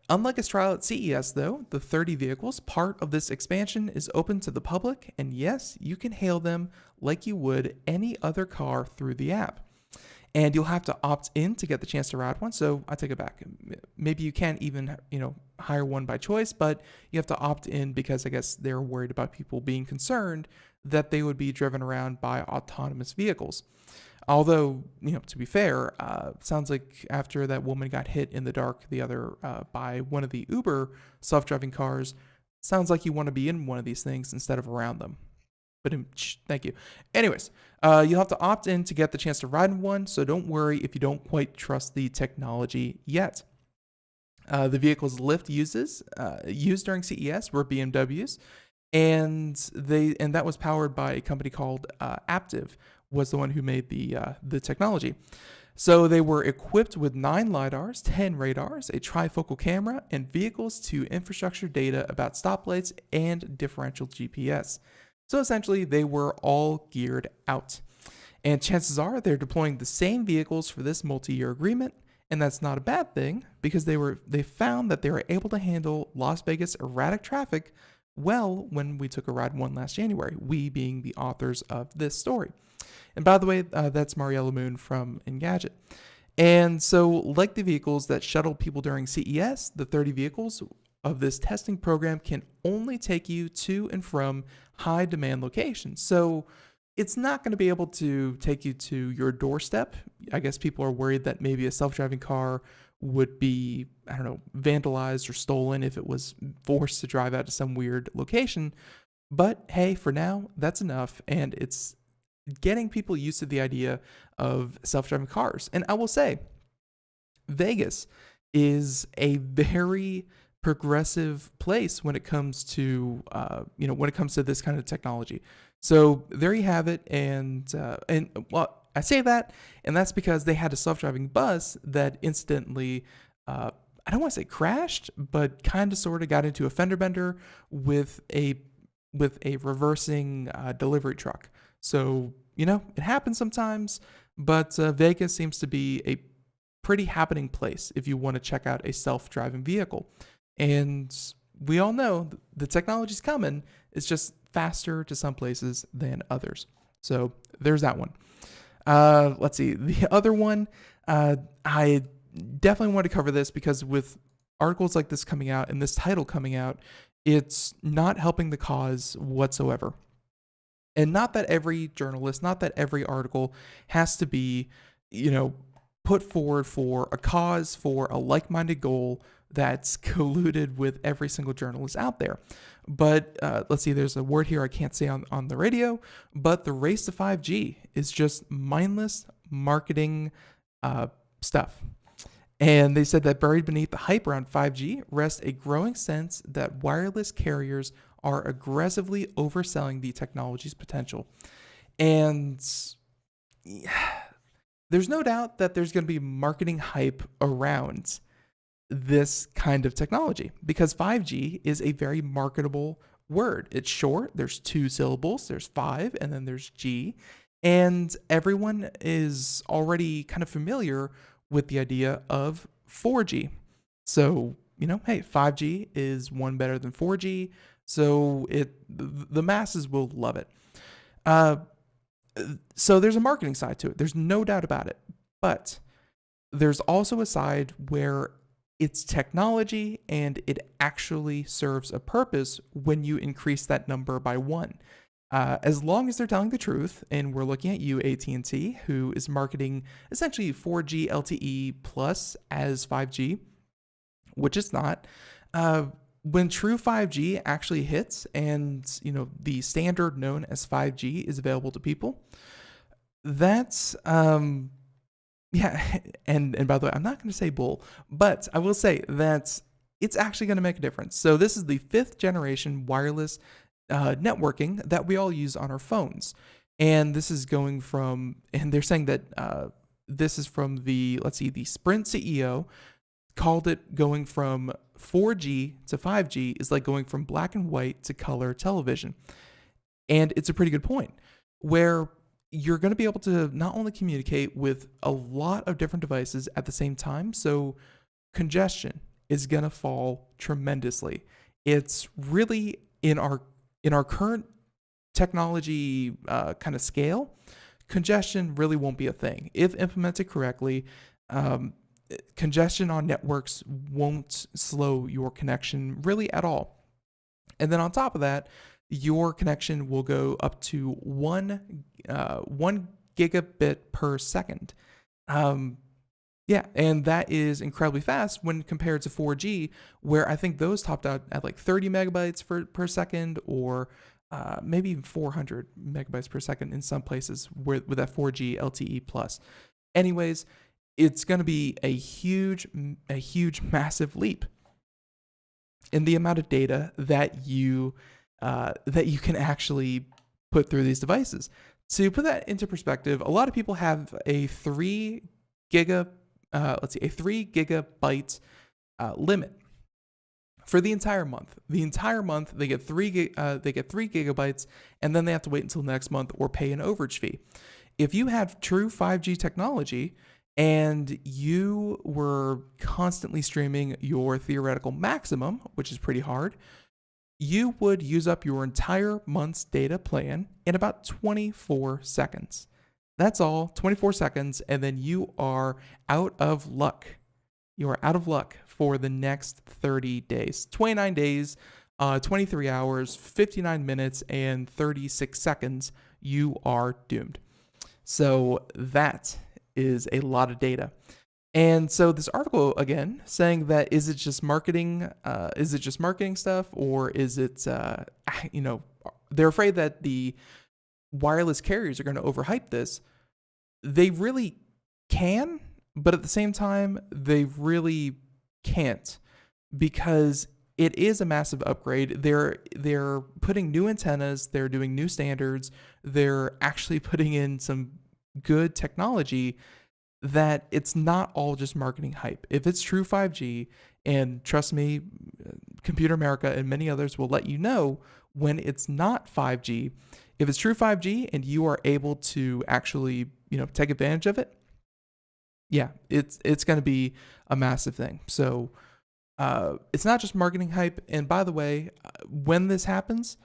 unlike its trial at CES, though, the 30 vehicles, part of this expansion is open to the public, and yes, you can hail them like you would any other car through the app. And you'll have to opt in to get the chance to ride one. So I take it back. Maybe you can't even, hire one by choice, but you have to opt in because I guess they're worried about people being concerned that they would be driven around by autonomous vehicles. Although, to be fair, sounds like after that woman got hit in the dark by one of the Uber self-driving cars, sounds like you want to be in one of these things instead of around them. But thank you. Anyways, you'll have to opt in to get the chance to ride in one, so don't worry if you don't quite trust the technology yet. The vehicles Lyft used during CES were BMWs, and that was powered by a company called Aptiv, was the one who made the technology. So they were equipped with 9 LiDARs, 10 radars, a trifocal camera, and vehicles to infrastructure data about stoplights and differential GPS. So essentially, they were all geared out. And chances are they're deploying the same vehicles for this multi-year agreement, and that's not a bad thing because they found that they were able to handle Las Vegas erratic traffic well when we took a ride one last January, we being the authors of this story. And by the way, that's Mariella Moon from Engadget. And so, like the vehicles that shuttled people during CES, the 30 vehicles of this testing program can only take you to and from high demand locations. So it's not going to be able to take you to your doorstep. I guess people are worried that maybe a self-driving car would be, I don't know, vandalized or stolen if it was forced to drive out to some weird location. But hey, for now, that's enough. And it's getting people used to the idea of self-driving cars. And I will say, Vegas is a very progressive place when it comes to when it comes to this kind of technology. So there you have it, and well, I say that, and that's because they had a self-driving bus that incidentally, I don't want to say crashed, but kind of sort of got into a fender bender with a reversing delivery truck. So it happens sometimes, but Vegas seems to be a pretty happening place if you want to check out a self-driving vehicle. And we all know the technology's coming. It's just faster to some places than others. So there's that one. Let's see. The other one, I definitely want to cover this because with articles like this coming out and this title coming out, it's not helping the cause whatsoever. And not that every journalist, not that every article has to be, put forward for a cause, for a like-minded goal that's colluded with every single journalist out there. But let's see, there's a word here I can't say on the radio, but the race to 5G is just mindless marketing stuff. And they said that buried beneath the hype around 5G rests a growing sense that wireless carriers are aggressively overselling the technology's potential. And there's no doubt that there's going to be marketing hype around this kind of technology because 5G is a very marketable word. It's short. There's 2 syllables. There's 5, and then there's G. And everyone is already kind of familiar with the idea of 4G. So, hey, 5G is one better than 4G. So the masses will love it. So there's a marketing side to it. There's no doubt about it. But there's also a side where it's technology and it actually serves a purpose when you increase that number by 1. As long as they're telling the truth, and we're looking at you, AT&T, who is marketing essentially 4G LTE plus as 5G, which it's not. When true 5G actually hits and, the standard known as 5G is available to people, that's, yeah, and by the way, I'm not going to say bull, but I will say that it's actually going to make a difference. So this is the 5th generation wireless networking that we all use on our phones. And this is going from, and they're saying that this is from the Sprint CEO called it going from 4G to 5G is like going from black and white to color television. And it's a pretty good point where you're going to be able to not only communicate with a lot of different devices at the same time, so congestion is going to fall tremendously. It's really in our current technology kind of scale, congestion really won't be a thing. If implemented correctly, congestion on networks won't slow your connection really at all. And then on top of that, your connection will go up to 1 gigabit per second. Yeah, and that is incredibly fast when compared to 4G, where I think those topped out at like 30 megabytes per second, or maybe even 400 megabytes per second in some places with that 4G LTE plus. Anyways, it's going to be a huge, massive leap in the amount of data that you can actually put through these devices. To put that into perspective, a lot of people have a 3 gigabyte limit for the entire month. The entire month they get 3 gigabytes, and then they have to wait until next month or pay an overage fee. If you have true 5G technology and you were constantly streaming your theoretical maximum, which is pretty hard, you would use up your entire month's data plan in about 24 seconds. That's all, 24 seconds, and then you are out of luck. You are out of luck for the next 30 days. 29 days, 23 hours, 59 minutes, and 36 seconds, you are doomed. So that is a lot of data. And so this article, again, saying that is it just marketing? Is it just marketing stuff, or is it, they're afraid that the wireless carriers are going to overhype this. They really can, but at the same time, they really can't, because it is a massive upgrade. They're putting new antennas, they're doing new standards, they're actually putting in some good technology, that it's not all just marketing hype. If it's true 5G, and trust me, Computer America and many others will let you know when it's not 5G. If it's true 5G and you are able to actually, take advantage of it, yeah, it's going to be a massive thing. So it's not just marketing hype. And by the way, when this happens,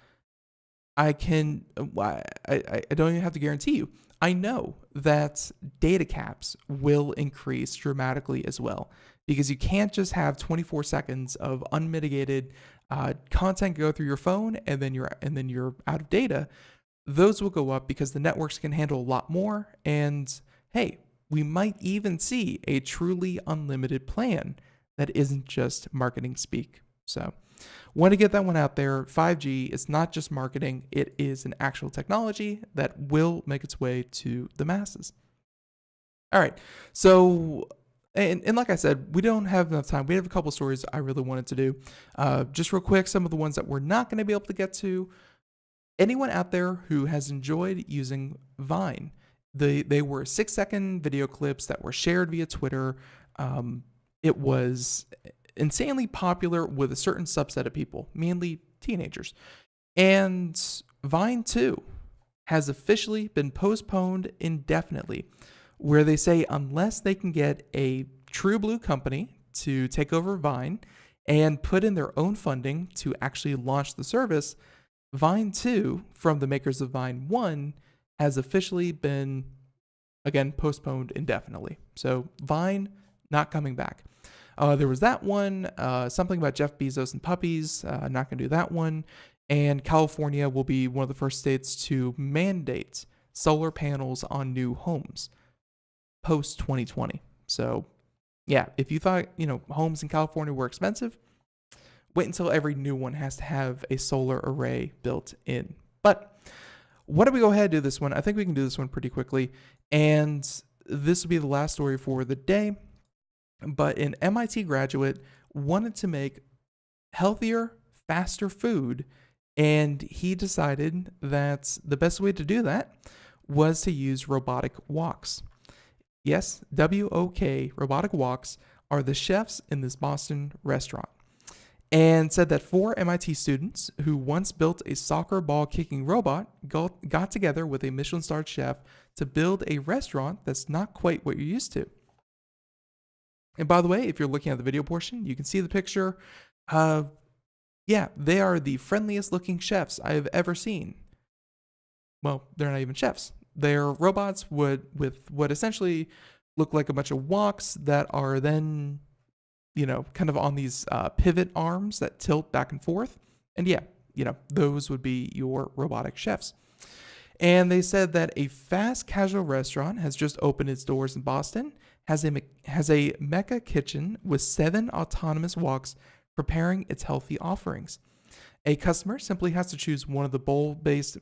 I don't even have to guarantee you. I know that data caps will increase dramatically as well, because you can't just have 24 seconds of unmitigated content go through your phone and then you're out of data. Those will go up because the networks can handle a lot more. And hey, we might even see a truly unlimited plan that isn't just marketing speak. So want to get that one out there. 5G is not just marketing. It is an actual technology that will make its way to the masses. All right. So, and like I said, we don't have enough time. We have a couple stories I really wanted to do. Just real quick, some of the ones that we're not going to be able to get to. Anyone out there who has enjoyed using Vine, they were 6-second video clips that were shared via Twitter. It was insanely popular with a certain subset of people, mainly teenagers. And Vine 2 has officially been postponed indefinitely, where they say unless they can get a true blue company to take over Vine and put in their own funding to actually launch the service, Vine 2, from the makers of Vine 1, has officially been, again, postponed indefinitely. So Vine not coming back. There was that one, something about Jeff Bezos and puppies, not going to do that one. And California will be one of the first states to mandate solar panels on new homes post 2020. So yeah, if you thought, homes in California were expensive, wait until every new one has to have a solar array built in. But why don't we go ahead and do this one? I think we can do this one pretty quickly. And this will be the last story for the day. But an MIT graduate wanted to make healthier, faster food, and he decided that the best way to do that was to use robotic woks. Yes, WOK, robotic woks, are the chefs in this Boston restaurant. And said that 4 MIT students who once built a soccer ball kicking robot got together with a Michelin-starred chef to build a restaurant that's not quite what you're used to. And by the way, if you're looking at the video portion, you can see the picture. Yeah, they are the friendliest looking chefs I have ever seen. Well, they're not even chefs. They're robots with what essentially look like a bunch of woks that are then, kind of on these pivot arms that tilt back and forth. And yeah, those would be your robotic chefs. And they said that a fast casual restaurant has just opened its doors in Boston, has a mecha kitchen with 7 autonomous woks preparing its healthy offerings. A customer simply has to choose one of the bowl-based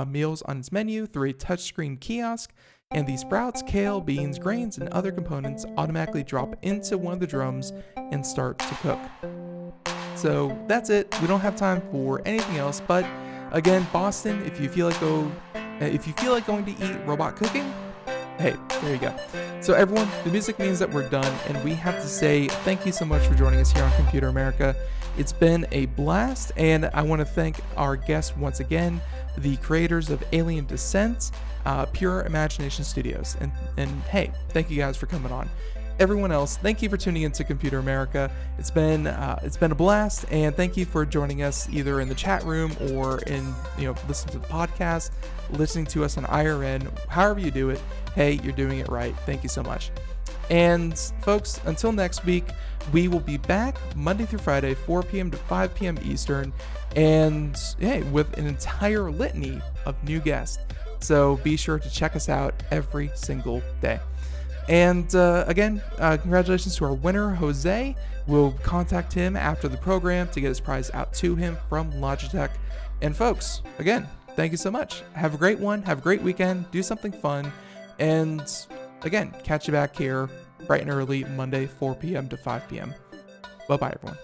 meals on its menu through a touchscreen kiosk, and the sprouts, kale, beans, grains, and other components automatically drop into one of the drums and start to cook. So that's it. We don't have time for anything else, but again, Boston, if you feel like going to eat robot cooking, hey, there you go. So everyone, the music means that we're done, and we have to say thank you so much for joining us here on Computer America. It's been a blast, and I want to thank our guests once again, the creators of Alien Descent, Pure Imagination Studios. And hey, thank you guys for coming on. everyone else, thank you for tuning into Computer America. It's been a blast, and thank you for joining us either in the chat room or in listening to the podcast, listening to us on IRN, however you do it. Hey, you're doing it right. Thank you so much. And folks, until next week, we will be back Monday through Friday, 4 p.m. to 5 p.m. Eastern, and with an entire litany of new guests. So be sure to check us out every single day. And again, congratulations to our winner, Jose. We'll contact him after the program to get his prize out to him from Logitech. And folks, again, thank you so much. Have a great one. Have a great weekend. Do something fun. And again, catch you back here bright and early Monday, 4 p.m. to 5 p.m. Bye-bye, everyone.